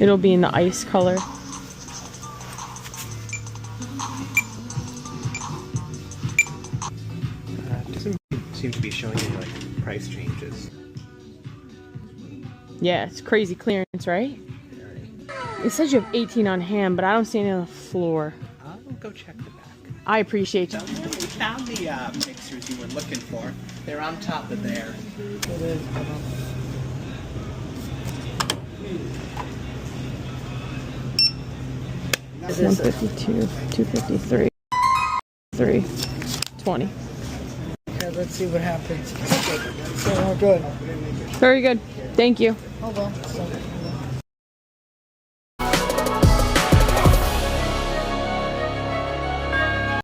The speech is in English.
It'll be in the ice color. It doesn't seem to be showing any like price changes. Yeah, it's crazy clearance, right? It says you have 18 on hand, but I don't see any on the floor. I'll go check the back. I appreciate you. We found the mixers you were looking for. They're on top of there. 152, 253, 320. Okay, let's see what happens. So we're good. Very good. Thank you. Hold on.